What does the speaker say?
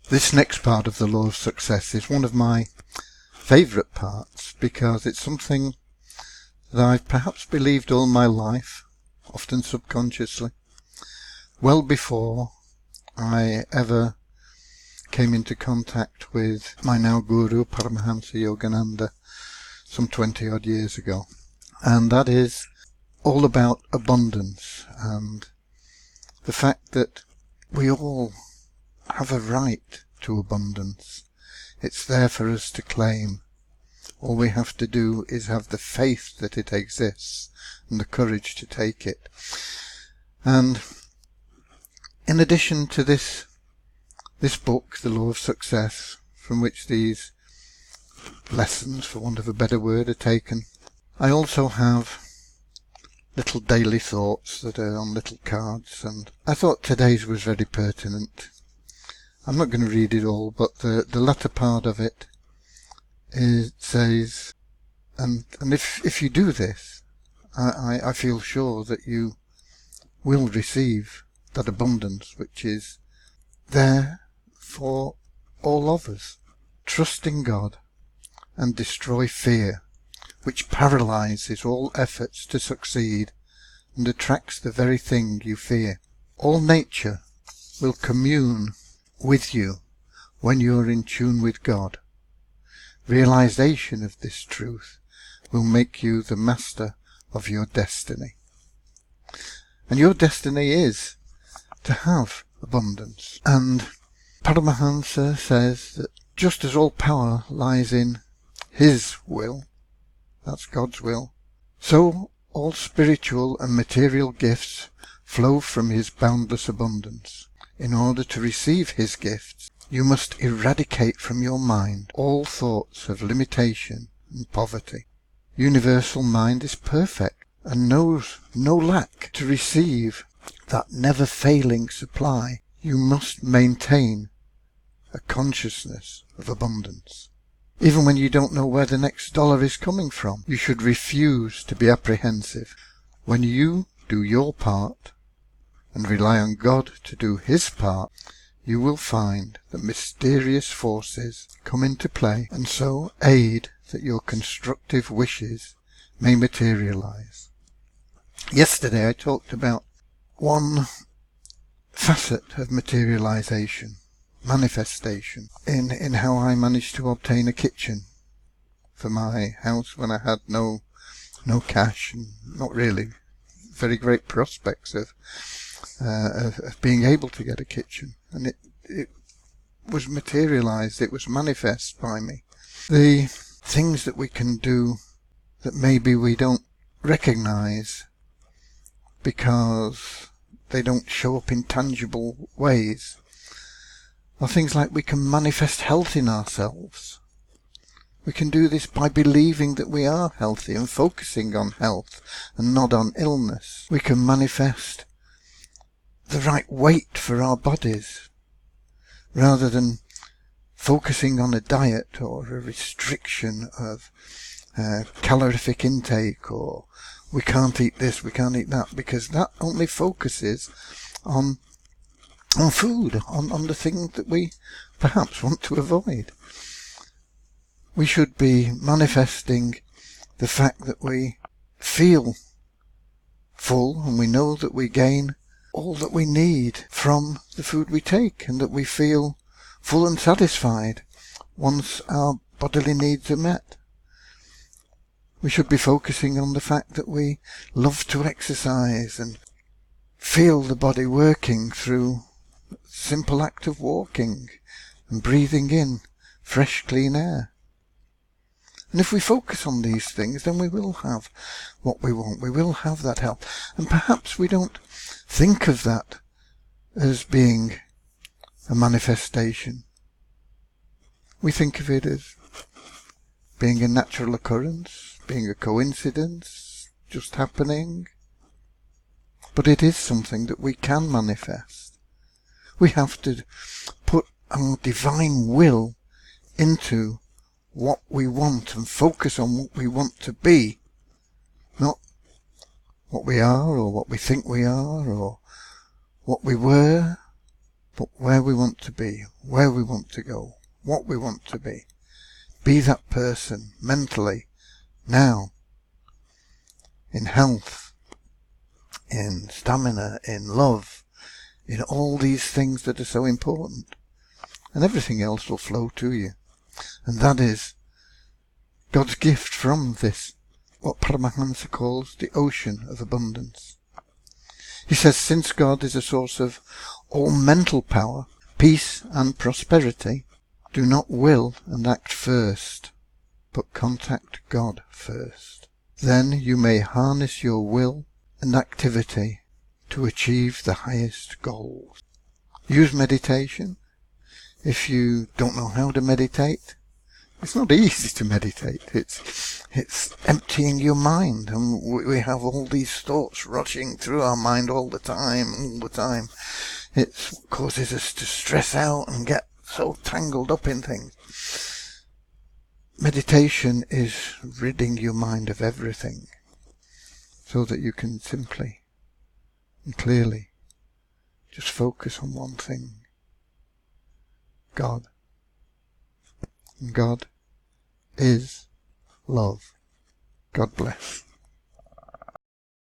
This next part of the law of success is one of my favourite parts because it's something that I've perhaps believed all my life, often subconsciously, well before I ever came into contact with my now guru Paramahansa Yogananda some 20 odd years ago. And that is all about abundance and the fact that we all have a right to abundance. It's there for us to claim. All we have to do is have the faith that it exists and the courage to take it. And in addition to this book, The Law of Success, from which these lessons, for want of a better word, are taken, I also have little daily thoughts that are on little cards, and I thought today's was very pertinent. I'm not going to read it all, but the latter part of it says, and if you do this, I feel sure that you will receive that abundance which is there for all of us. Trust in God and destroy fear, which paralyzes all efforts to succeed and attracts the very thing you fear. All nature will commune with you when you are in tune with God. Realization of this truth will make you the master of your destiny. And your destiny is to have abundance. And Paramahansa says that just as all power lies in His will, that's God's will, so all spiritual and material gifts flow from His boundless abundance. In order to receive His gifts, you must eradicate from your mind all thoughts of limitation and poverty. Universal mind is perfect and knows no lack. To receive that never-failing supply, you must maintain a consciousness of abundance. Even when you don't know where the next dollar is coming from, you should refuse to be apprehensive. When you do your part and rely on God to do His part, you will find that mysterious forces come into play and so aid that your constructive wishes may materialize. Yesterday I talked about one facet of materialization, manifestation, in how I managed to obtain a kitchen for my house when I had no cash and not really very great prospects of being able to get a kitchen. And it was materialized, it was manifest by me. The things that we can do that maybe we don't recognize because they don't show up in tangible ways are things like we can manifest health in ourselves. We can do this by believing that we are healthy and focusing on health and not on illness. We can manifest the right weight for our bodies rather than focusing on a diet or a restriction of calorific intake, or we can't eat this, we can't eat that, because that only focuses on food, on the thing that we perhaps want to avoid. We should be manifesting the fact that we feel full and we know that we gain all that we need from the food we take, and that we feel full and satisfied once our bodily needs are met. We should be focusing on the fact that we love to exercise and feel the body working through the simple act of walking and breathing in fresh, clean air. And if we focus on these things, then we will have what we want. We will have that health. And perhaps we don't think of that as being a manifestation. We think of it as being a natural occurrence, being a coincidence, just happening. But it is something that we can manifest. We have to put our divine will into what we want and focus on what we want to be, not what we are or what we think we are or what we were, but where we want to be, where we want to go, what we want to be. Be that person mentally, now, in health, in stamina, in love, in all these things that are so important. And everything else will flow to you. And that is God's gift from this, what Paramahansa calls the ocean of abundance. He says, since God is a source of all mental power, peace and prosperity, do not will and act first, but contact God first. Then you may harness your will and activity to achieve the highest goals. Use meditation. If you don't know how to meditate, it's not easy to meditate. It's emptying your mind, and we have all these thoughts rushing through our mind all the time. It causes us to stress out and get so tangled up in things. Meditation is ridding your mind of everything so that you can simply and clearly just focus on one thing. God. And God is love. God bless.